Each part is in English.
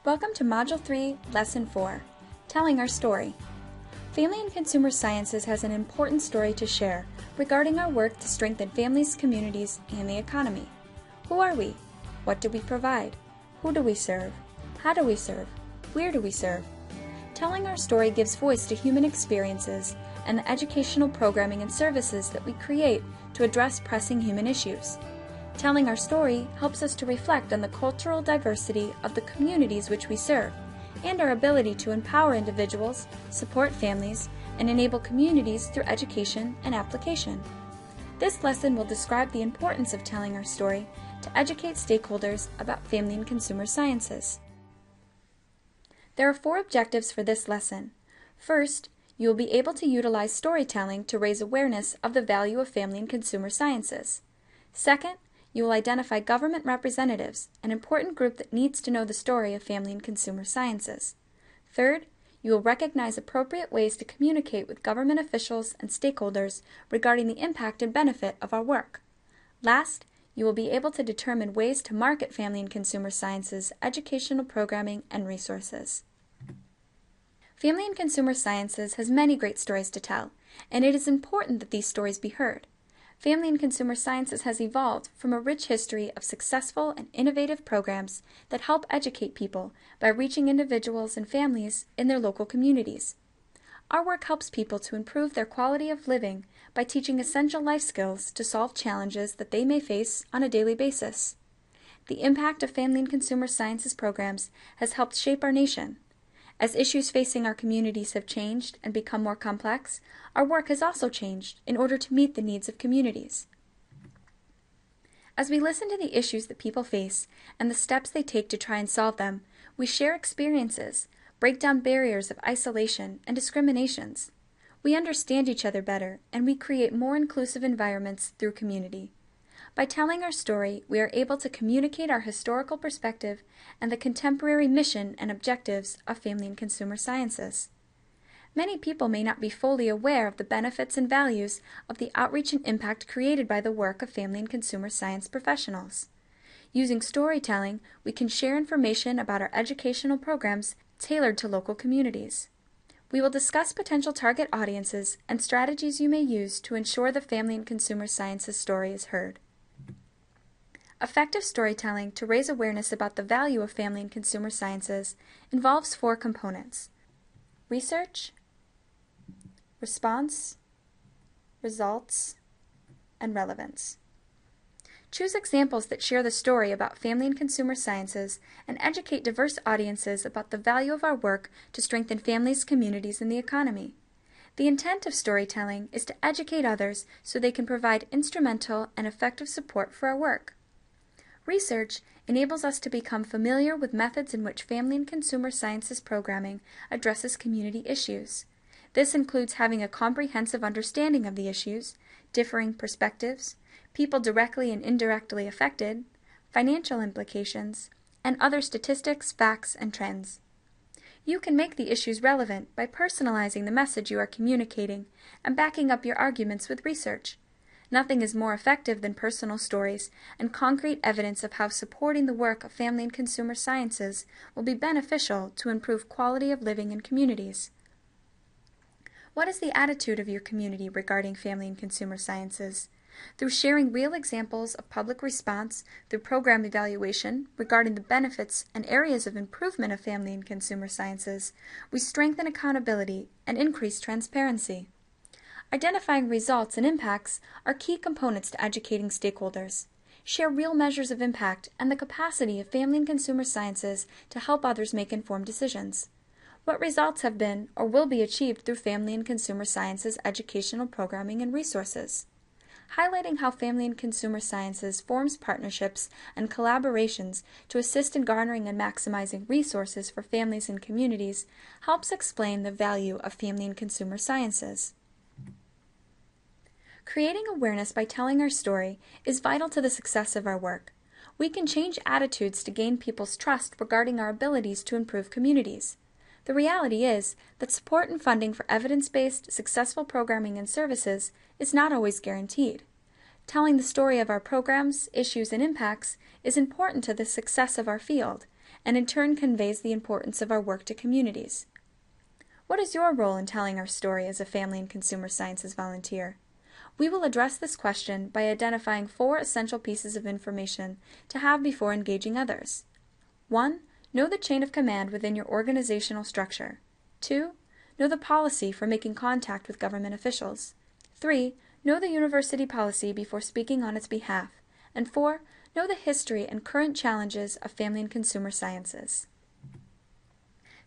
Welcome to Module 3, Lesson 4, Telling Our Story. Family and Consumer Sciences has an important story to share regarding our work to strengthen families, communities, and the economy. Who are we? What do we provide? Who do we serve? How do we serve? Where do we serve? Telling our story gives voice to human experiences and the educational programming and services that we create to address pressing human issues. Telling our story helps us to reflect on the cultural diversity of the communities which we serve and our ability to empower individuals, support families, and enable communities through education and application. This lesson will describe the importance of telling our story to educate stakeholders about family and consumer sciences. There are 4 objectives for this lesson. First, you will be able to utilize storytelling to raise awareness of the value of family and consumer sciences. Second, you will identify government representatives, an important group that needs to know the story of family and consumer sciences. Third, you will recognize appropriate ways to communicate with government officials and stakeholders regarding the impact and benefit of our work. Last, you will be able to determine ways to market family and consumer sciences, educational programming, and resources. Family and Consumer Sciences has many great stories to tell, and it is important that these stories be heard. Family and Consumer Sciences has evolved from a rich history of successful and innovative programs that help educate people by reaching individuals and families in their local communities. Our work helps people to improve their quality of living by teaching essential life skills to solve challenges that they may face on a daily basis. The impact of Family and Consumer Sciences programs has helped shape our nation. As issues facing our communities have changed and become more complex, our work has also changed in order to meet the needs of communities. As we listen to the issues that people face and the steps they take to try and solve them, we share experiences, break down barriers of isolation and discriminations. We understand each other better, and we create more inclusive environments through community. By telling our story, we are able to communicate our historical perspective and the contemporary mission and objectives of Family and Consumer Sciences. Many people may not be fully aware of the benefits and values of the outreach and impact created by the work of Family and Consumer Science professionals. Using storytelling, we can share information about our educational programs tailored to local communities. We will discuss potential target audiences and strategies you may use to ensure the Family and Consumer Sciences story is heard. Effective storytelling to raise awareness about the value of family and consumer sciences involves 4 components: research, response, results, and relevance. Choose examples that share the story about family and consumer sciences and educate diverse audiences about the value of our work to strengthen families, communities, and the economy. The intent of storytelling is to educate others so they can provide instrumental and effective support for our work. Research enables us to become familiar with methods in which family and consumer sciences programming addresses community issues. This includes having a comprehensive understanding of the issues, differing perspectives, people directly and indirectly affected, financial implications, and other statistics, facts, and trends. You can make the issues relevant by personalizing the message you are communicating and backing up your arguments with research. Nothing is more effective than personal stories and concrete evidence of how supporting the work of family and consumer sciences will be beneficial to improve quality of living in communities. What is the attitude of your community regarding family and consumer sciences? Through sharing real examples of public response through program evaluation regarding the benefits and areas of improvement of family and consumer sciences, we strengthen accountability and increase transparency. Identifying results and impacts are key components to educating stakeholders. Share real measures of impact and the capacity of family and consumer sciences to help others make informed decisions. What results have been or will be achieved through family and consumer sciences educational programming and resources? Highlighting how family and consumer sciences forms partnerships and collaborations to assist in garnering and maximizing resources for families and communities helps explain the value of family and consumer sciences. Creating awareness by telling our story is vital to the success of our work. We can change attitudes to gain people's trust regarding our abilities to improve communities. The reality is that support and funding for evidence-based, successful programming and services is not always guaranteed. Telling the story of our programs, issues, and impacts is important to the success of our field, and in turn conveys the importance of our work to communities. What is your role in telling our story as a family and consumer sciences volunteer? We will address this question by identifying 4 essential pieces of information to have before engaging others. 1. Know the chain of command within your organizational structure. 2. Know the policy for making contact with government officials. 3. Know the university policy before speaking on its behalf. And 4. Know the history and current challenges of family and consumer sciences.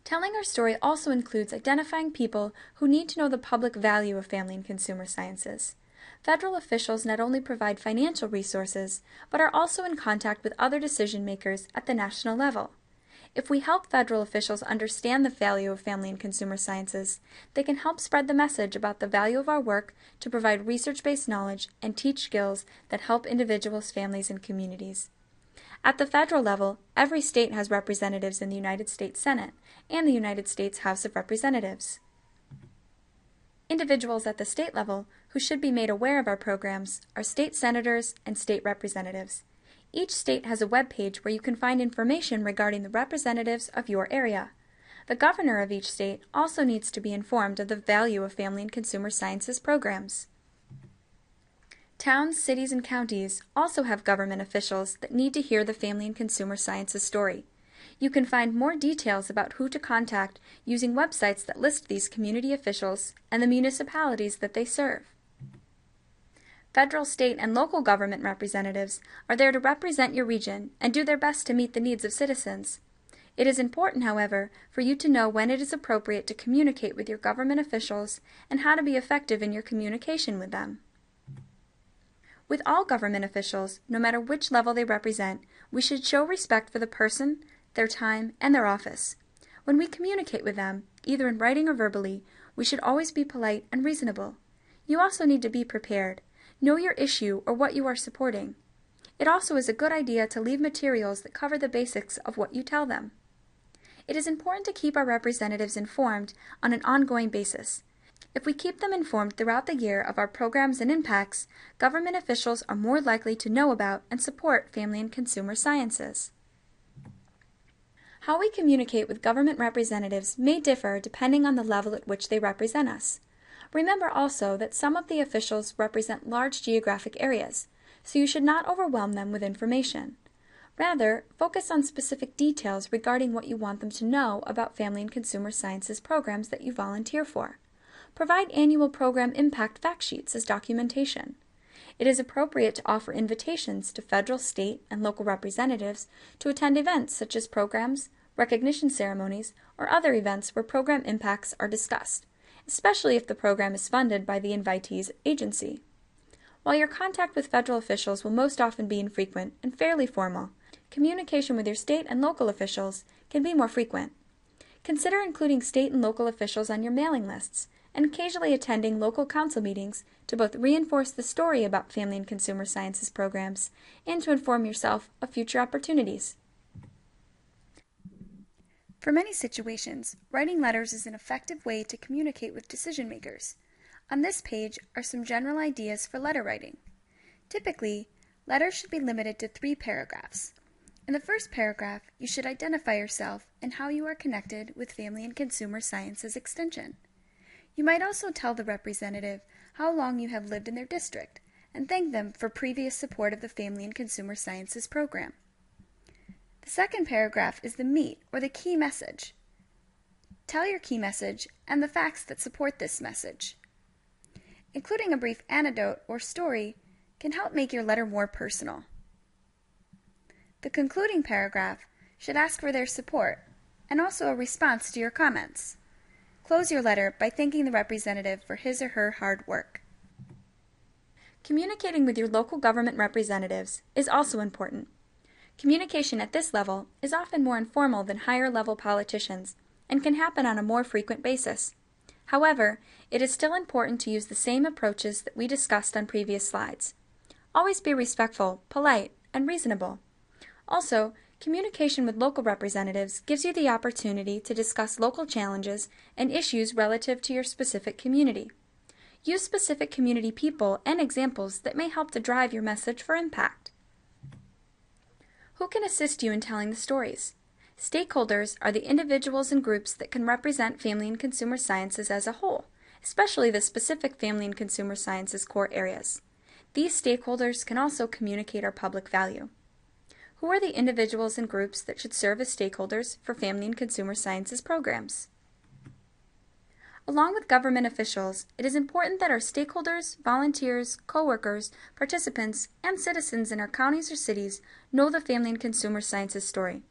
Telling our story also includes identifying people who need to know the public value of family and consumer sciences. Federal officials not only provide financial resources, but are also in contact with other decision makers at the national level. If we help federal officials understand the value of family and consumer sciences, they can help spread the message about the value of our work to provide research-based knowledge and teach skills that help individuals, families, and communities. At the federal level, every state has representatives in the United States Senate and the United States House of Representatives. Individuals at the state level who should be made aware of our programs are state senators and state representatives. Each state has a web page where you can find information regarding the representatives of your area. The governor of each state also needs to be informed of the value of family and consumer sciences programs. Towns, cities, and counties also have government officials that need to hear the family and consumer sciences story. You can find more details about who to contact using websites that list these community officials and the municipalities that they serve. Federal, state, and local government representatives are there to represent your region and do their best to meet the needs of citizens. It is important, however, for you to know when it is appropriate to communicate with your government officials and how to be effective in your communication with them. With all government officials, no matter which level they represent, we should show respect for the person, their time, and their office. When we communicate with them, either in writing or verbally, we should always be polite and reasonable. You also need to be prepared. Know your issue or what you are supporting. It also is a good idea to leave materials that cover the basics of what you tell them. It is important to keep our representatives informed on an ongoing basis. If we keep them informed throughout the year of our programs and impacts, government officials are more likely to know about and support family and consumer sciences. How we communicate with government representatives may differ depending on the level at which they represent us. Remember also that some of the officials represent large geographic areas, so you should not overwhelm them with information. Rather, focus on specific details regarding what you want them to know about family and consumer sciences programs that you volunteer for. Provide annual program impact fact sheets as documentation. It is appropriate to offer invitations to federal, state, and local representatives to attend events such as programs, recognition ceremonies, or other events where program impacts are discussed, especially if the program is funded by the invitee's agency. While your contact with federal officials will most often be infrequent and fairly formal, communication with your state and local officials can be more frequent. Consider including state and local officials on your mailing lists and occasionally attending local council meetings to both reinforce the story about family and consumer sciences programs and to inform yourself of future opportunities. For many situations, writing letters is an effective way to communicate with decision makers. On this page are some general ideas for letter writing. Typically, letters should be limited to 3 paragraphs. In the first paragraph, you should identify yourself and how you are connected with Family and Consumer Sciences Extension. You might also tell the representative how long you have lived in their district and thank them for previous support of the Family and Consumer Sciences program. The second paragraph is the meat or the key message. Tell your key message and the facts that support this message. Including a brief anecdote or story can help make your letter more personal. The concluding paragraph should ask for their support and also a response to your comments. Close your letter by thanking the representative for his or her hard work. Communicating with your local government representatives is also important. Communication at this level is often more informal than higher-level politicians and can happen on a more frequent basis. However, it is still important to use the same approaches that we discussed on previous slides. Always be respectful, polite, and reasonable. Also, communication with local representatives gives you the opportunity to discuss local challenges and issues relative to your specific community. Use specific community people and examples that may help to drive your message for impact. Who can assist you in telling the stories? Stakeholders are the individuals and groups that can represent family and consumer sciences as a whole, especially the specific family and consumer sciences core areas. These stakeholders can also communicate our public value. Who are the individuals and groups that should serve as stakeholders for family and consumer sciences programs? Along with government officials, it is important that our stakeholders, volunteers, co-workers, participants, and citizens in our counties or cities know the family and consumer sciences story.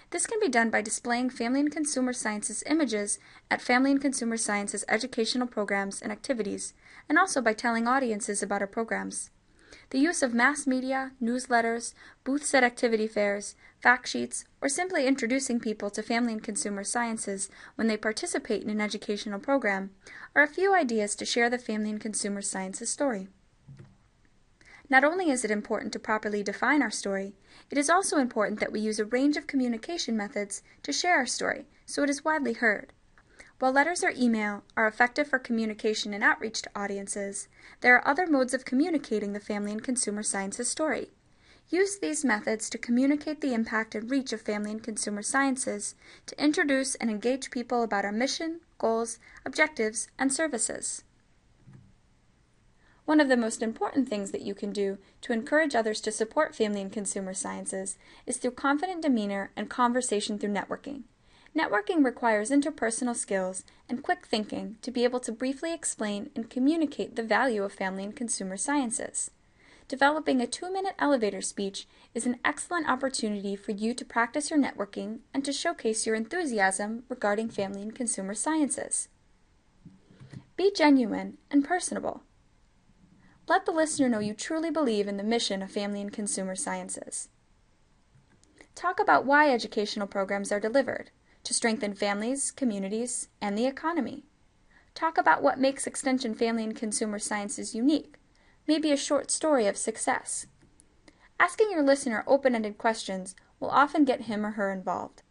This can be done by displaying family and consumer sciences images at family and consumer sciences educational programs and activities, and also by telling audiences about our programs. The use of mass media, newsletters, booths at activity fairs, fact sheets, or simply introducing people to family and consumer sciences when they participate in an educational program are a few ideas to share the family and consumer sciences story. Not only is it important to properly define our story, it is also important that we use a range of communication methods to share our story so it is widely heard. While letters or email are effective for communication and outreach to audiences, there are other modes of communicating the family and consumer sciences story. Use these methods to communicate the impact and reach of family and consumer sciences to introduce and engage people about our mission, goals, objectives, and services. One of the most important things that you can do to encourage others to support family and consumer sciences is through confident demeanor and conversation through networking. Networking requires interpersonal skills and quick thinking to be able to briefly explain and communicate the value of family and consumer sciences. Developing a 2-minute elevator speech is an excellent opportunity for you to practice your networking and to showcase your enthusiasm regarding family and consumer sciences. Be genuine and personable. Let the listener know you truly believe in the mission of family and consumer sciences. Talk about why educational programs are delivered, to strengthen families, communities, and the economy. Talk about what makes Extension Family and Consumer Sciences unique, maybe a short story of success. Asking your listener open-ended questions will often get him or her involved.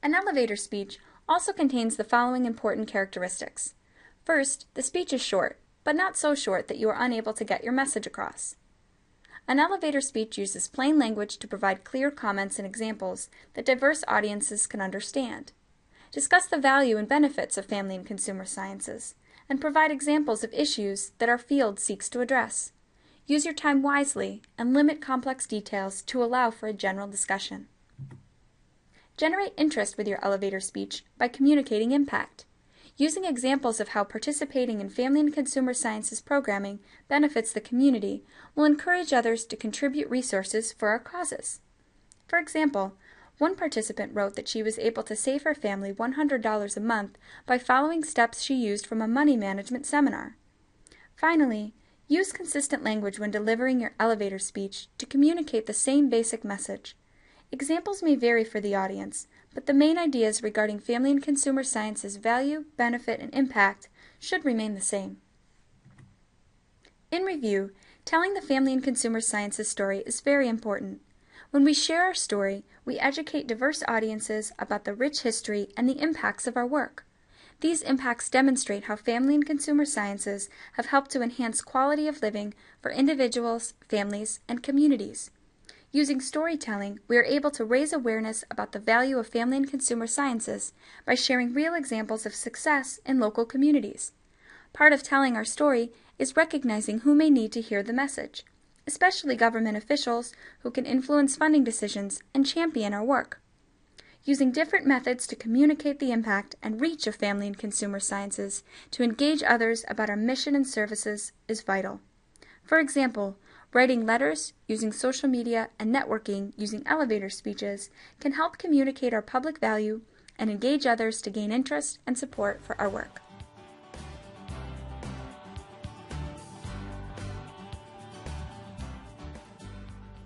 An elevator speech also contains the following important characteristics. First, the speech is short, but not so short that you are unable to get your message across. An elevator speech uses plain language to provide clear comments and examples that diverse audiences can understand. Discuss the value and benefits of family and consumer sciences, and provide examples of issues that our field seeks to address. Use your time wisely and limit complex details to allow for a general discussion. Generate interest with your elevator speech by communicating impact. Using examples of how participating in family and consumer sciences programming benefits the community will encourage others to contribute resources for our causes. For example, one participant wrote that she was able to save her family $100 a month by following steps she used from a money management seminar. Finally, use consistent language when delivering your elevator speech to communicate the same basic message. Examples may vary for the audience, but the main ideas regarding family and consumer sciences value, benefit, and impact should remain the same. In review, telling the family and consumer sciences story is very important. When we share our story, we educate diverse audiences about the rich history and the impacts of our work. These impacts demonstrate how family and consumer sciences have helped to enhance quality of living for individuals, families, and communities. Using storytelling, we are able to raise awareness about the value of family and consumer sciences by sharing real examples of success in local communities. Part of telling our story is recognizing who may need to hear the message, especially government officials who can influence funding decisions and champion our work. Using different methods to communicate the impact and reach of family and consumer sciences to engage others about our mission and services is vital. For example, writing letters, using social media, and networking using elevator speeches can help communicate our public value and engage others to gain interest and support for our work.